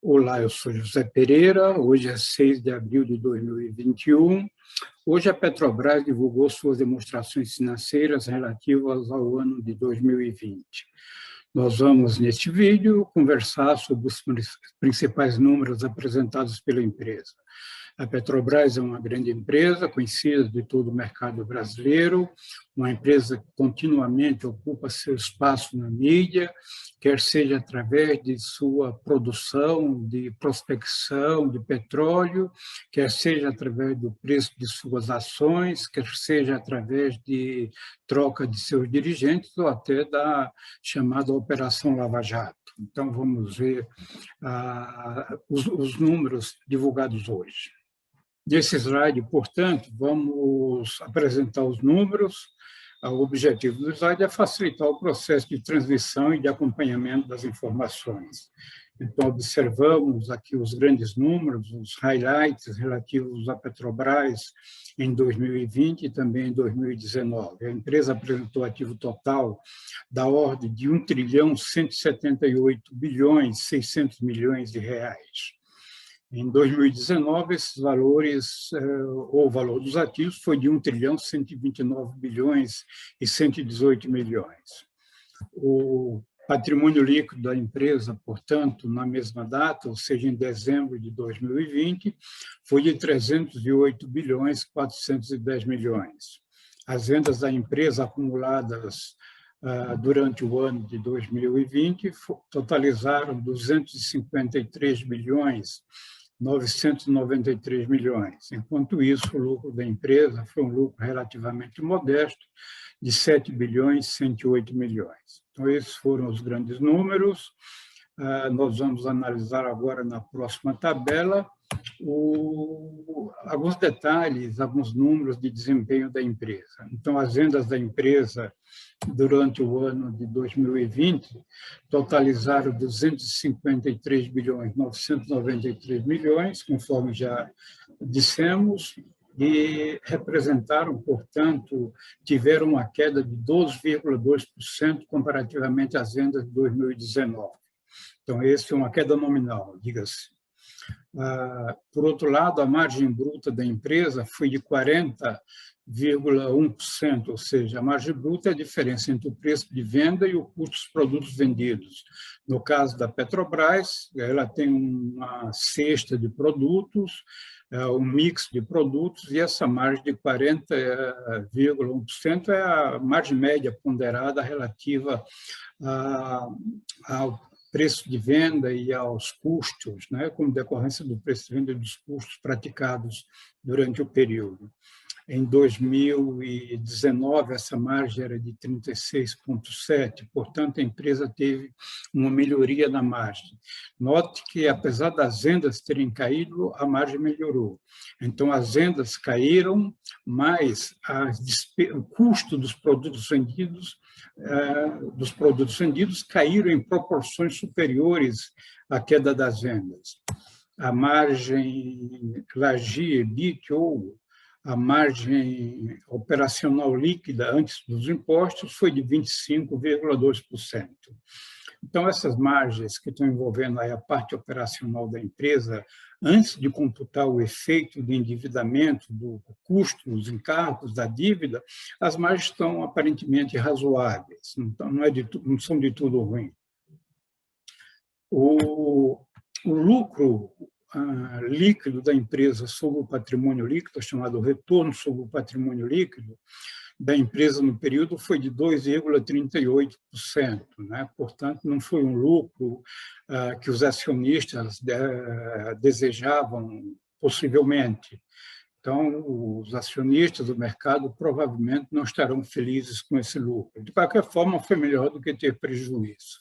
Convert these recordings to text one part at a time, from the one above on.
Olá, eu sou José Pereira, hoje é 6 de abril de 2021. Hoje a Petrobras divulgou suas demonstrações financeiras relativas ao ano de 2020. Nós vamos, neste vídeo, conversar sobre os principais números apresentados pela empresa. A Petrobras é uma grande empresa, conhecida de todo o mercado brasileiro, uma empresa que continuamente ocupa seu espaço na mídia, quer seja através de sua produção de prospecção de petróleo, quer seja através do preço de suas ações, quer seja através de troca de seus dirigentes ou até da chamada Operação Lava Jato. Então, vamos ver os números divulgados hoje. Nesse slide, portanto, vamos apresentar os números. O objetivo do slide é facilitar o processo de transmissão e de acompanhamento das informações. Então, observamos aqui os grandes números, os highlights relativos à Petrobras em 2020 e também em 2019. A empresa apresentou ativo total da ordem de 1.178.600 bilhões de reais. Em 2019, esses valores, o valor dos ativos foi de 1.129.118 bilhões. O patrimônio líquido da empresa, portanto, na mesma data, ou seja, em dezembro de 2020, foi de 308.410 bilhões. As vendas da empresa acumuladas durante o ano de 2020 totalizaram 253.993 milhões. Enquanto isso, o lucro da empresa foi um lucro relativamente modesto, de 7.108 milhões. Então, esses foram os grandes números. Nós vamos analisar agora na próxima tabela alguns detalhes, alguns números de desempenho da empresa. Então, as vendas da empresa durante o ano de 2020 totalizaram 253.993 milhões, conforme já dissemos, e representaram, portanto, tiveram uma queda de 12,2% comparativamente às vendas de 2019. Então, essa é uma queda nominal, diga-se. Por outro lado, a margem bruta da empresa foi de 40,1%, ou seja, a margem bruta é a diferença entre o preço de venda e o custo dos produtos vendidos. No caso da Petrobras, ela tem uma cesta de produtos, um mix de produtos, e essa margem de 40,1% é a margem média ponderada relativa ao preço de venda e aos custos, né, como decorrência do preço de venda e dos custos praticados durante o período. Em 2019, essa margem era de 36,7%, portanto, a empresa teve uma melhoria na margem. Note que, apesar das vendas terem caído, a margem melhorou. Então, as vendas caíram, mas o custo dos produtos vendidos caíram em proporções superiores à queda das vendas. A margem LAGI/EBIT, ou a margem operacional líquida antes dos impostos, foi de 25,2%. Então, essas margens que estão envolvendo aí a parte operacional da empresa, antes de computar o efeito do endividamento, do custo, dos encargos, da dívida, as margens estão aparentemente razoáveis, então não são de tudo ruim. O lucro líquido da empresa sobre o patrimônio líquido, chamado retorno sobre o patrimônio líquido da empresa no período, foi de 2,38%, né? Portanto, não foi um lucro que os acionistas desejavam, possivelmente. Então, os acionistas do mercado provavelmente não estarão felizes com esse lucro. De qualquer forma, foi melhor do que ter prejuízo.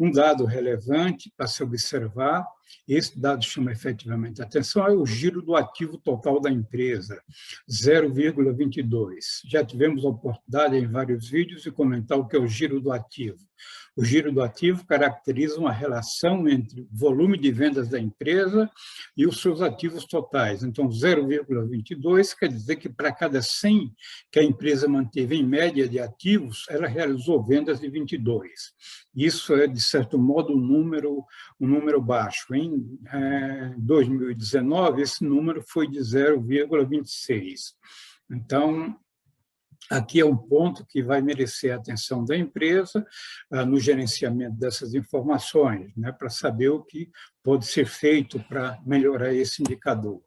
Um dado relevante para se observar, esse dado chama efetivamente a atenção, é o giro do ativo total da empresa, 0,22. Já tivemos a oportunidade em vários vídeos de comentar o que é o giro do ativo. O giro do ativo caracteriza uma relação entre o volume de vendas da empresa e os seus ativos totais. Então, 0,22 quer dizer que para cada 100 que a empresa manteve em média de ativos, ela realizou vendas de 22. Isso é, de certo modo, um número baixo. Em 2019, esse número foi de 0,26. Então, aqui é um ponto que vai merecer a atenção da empresa no gerenciamento dessas informações, né, para saber o que pode ser feito para melhorar esse indicador.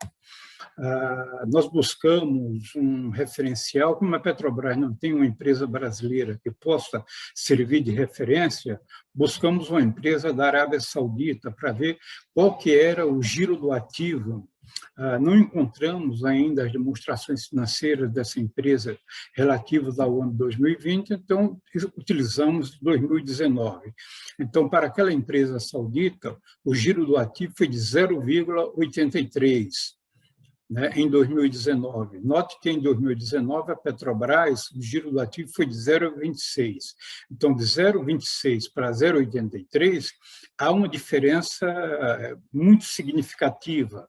Nós buscamos um referencial, como a Petrobras não tem uma empresa brasileira que possa servir de referência, buscamos uma empresa da Arábia Saudita para ver qual que era o giro do ativo. Não encontramos ainda as demonstrações financeiras dessa empresa relativas ao ano 2020, então utilizamos 2019. Então, para aquela empresa saudita, o giro do ativo foi de 0,83. Né, em 2019. Note que em 2019 a Petrobras, o giro do ativo foi de 0,26. Então, de 0,26 para 0,83, há uma diferença muito significativa.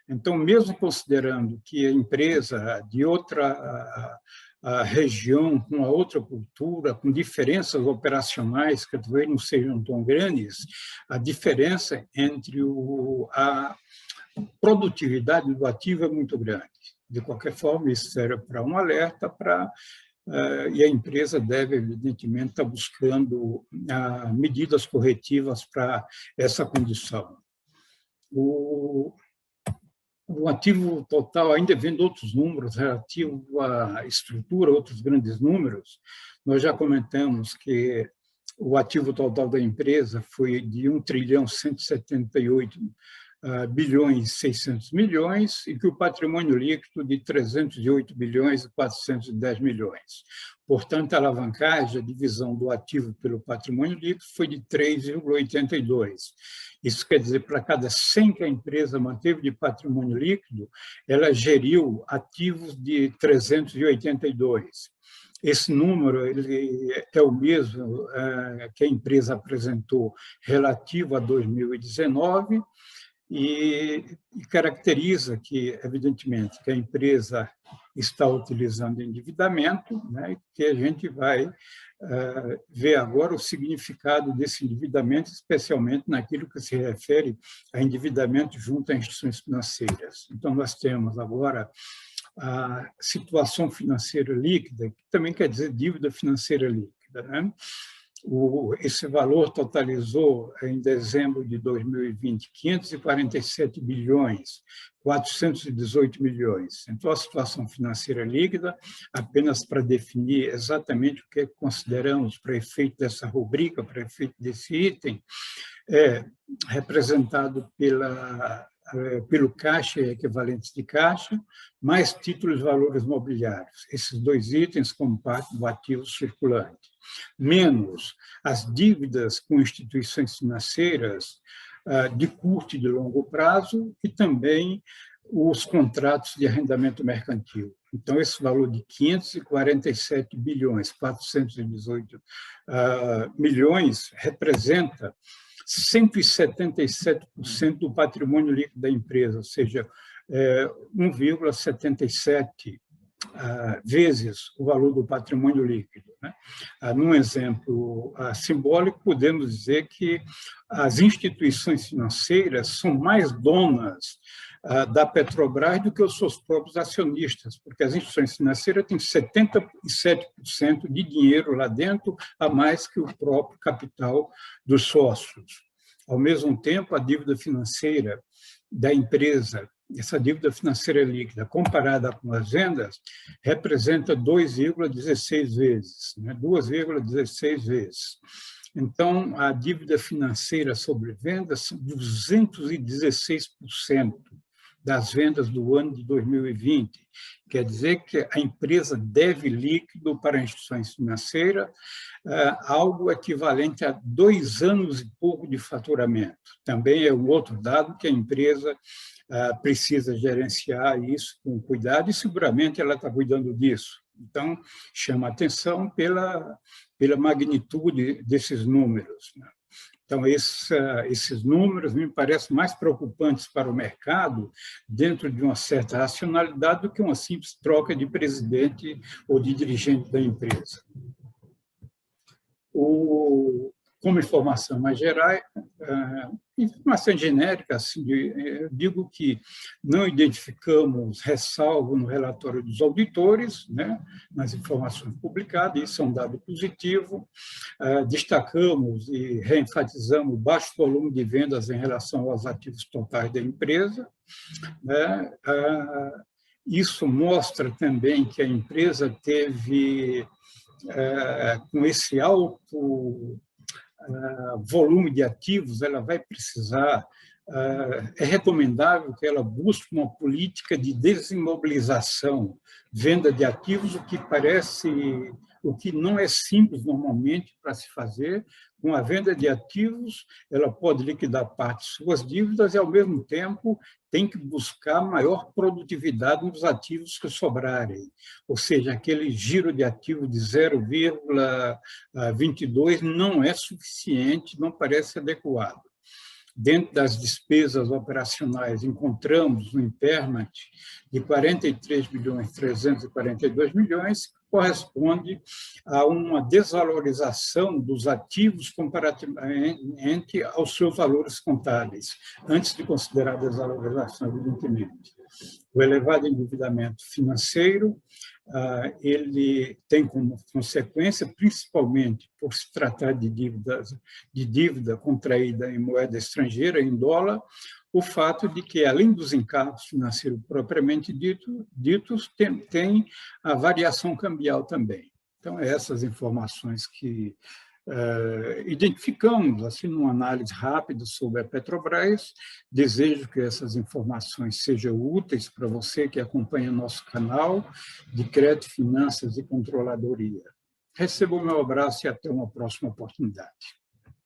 Então, mesmo considerando que a empresa de outra região, com uma outra cultura, com diferenças operacionais que talvez não sejam tão grandes, a diferença entre a produtividade do ativo é muito grande. De qualquer forma, isso serve para um alerta, e a empresa deve, evidentemente, estar buscando medidas corretivas para essa condição. O ativo total, ainda vendo outros números relativos à estrutura, outros grandes números, nós já comentamos que o ativo total da empresa foi de 1.178 bilhões e 600 milhões, e que o patrimônio líquido de 308 bilhões e 410 milhões. Portanto, a alavancagem, a divisão do ativo pelo patrimônio líquido foi de 3,82. Isso quer dizer, para cada 100 que a empresa manteve de patrimônio líquido, ela geriu ativos de 382. Esse número ele é o mesmo que a empresa apresentou relativo a 2019, e caracteriza que, evidentemente, que a empresa está utilizando endividamento, né, que a gente vai ver agora o significado desse endividamento, especialmente naquilo que se refere a endividamento junto a instituições financeiras. Então, nós temos agora a situação financeira líquida, que também quer dizer dívida financeira líquida, né? Esse valor totalizou, em dezembro de 2020, 547 bilhões, 418 milhões. Então, a situação financeira líquida, apenas para definir exatamente o que consideramos para efeito dessa rubrica, para efeito desse item, é representado pelo caixa e equivalentes de caixa, mais títulos e valores mobiliários. Esses dois itens como parte do ativo circulante, menos as dívidas com instituições financeiras de curto e de longo prazo e também os contratos de arrendamento mercantil. Então, esse valor de 547 bilhões, 418 milhões, representa 177% do patrimônio líquido da empresa, ou seja, 1,77 vezes o valor do patrimônio líquido, né? Num exemplo simbólico, podemos dizer que as instituições financeiras são mais donas da Petrobras do que os seus próprios acionistas, porque as instituições financeiras têm 77% de dinheiro lá dentro, a mais que o próprio capital dos sócios. Ao mesmo tempo, a dívida financeira da empresa, essa dívida financeira líquida, comparada com as vendas, representa 2,16 vezes, né? 2,16 vezes. Então, a dívida financeira sobre vendas são 216% das vendas do ano de 2020. Quer dizer que a empresa deve líquido para instituições financeiras algo equivalente a 2 anos e pouco de faturamento. Também é um outro dado que a empresa precisa gerenciar isso com cuidado e seguramente ela está cuidando disso. Então, chama a atenção pela magnitude desses números, né? Então, esses números me parecem mais preocupantes para o mercado, dentro de uma certa racionalidade, do que uma simples troca de presidente ou de dirigente da empresa. Como informação mais geral, informação genérica, assim, eu digo que não identificamos ressalvo no relatório dos auditores, né, nas informações publicadas, isso é um dado positivo. Destacamos e reenfatizamos o baixo volume de vendas em relação aos ativos totais da empresa, né. Isso mostra também que a empresa teve, com esse alto volume de ativos, ela vai precisar, é recomendável que ela busque uma política de desimobilização, venda de ativos, o que não é simples normalmente para se fazer. Com a venda de ativos, ela pode liquidar parte de suas dívidas e, ao mesmo tempo, tem que buscar maior produtividade nos ativos que sobrarem. Ou seja, aquele giro de ativo de 0,22 não é suficiente, não parece adequado. Dentro das despesas operacionais, encontramos um impairment de 43.342 milhões, que corresponde a uma desvalorização dos ativos comparativamente aos seus valores contábeis, antes de considerar a desvalorização, evidentemente. O elevado endividamento financeiro, ele tem como consequência, principalmente por se tratar de dívida contraída em moeda estrangeira, em dólar, o fato de que, além dos encargos financeiros propriamente ditos, tem a variação cambial também. Então, essas informações que identificamos, assim, numa análise rápida sobre a Petrobras. Desejo que essas informações sejam úteis para você que acompanha nosso canal de Crédito, Finanças e Controladoria. Receba o meu abraço e até uma próxima oportunidade.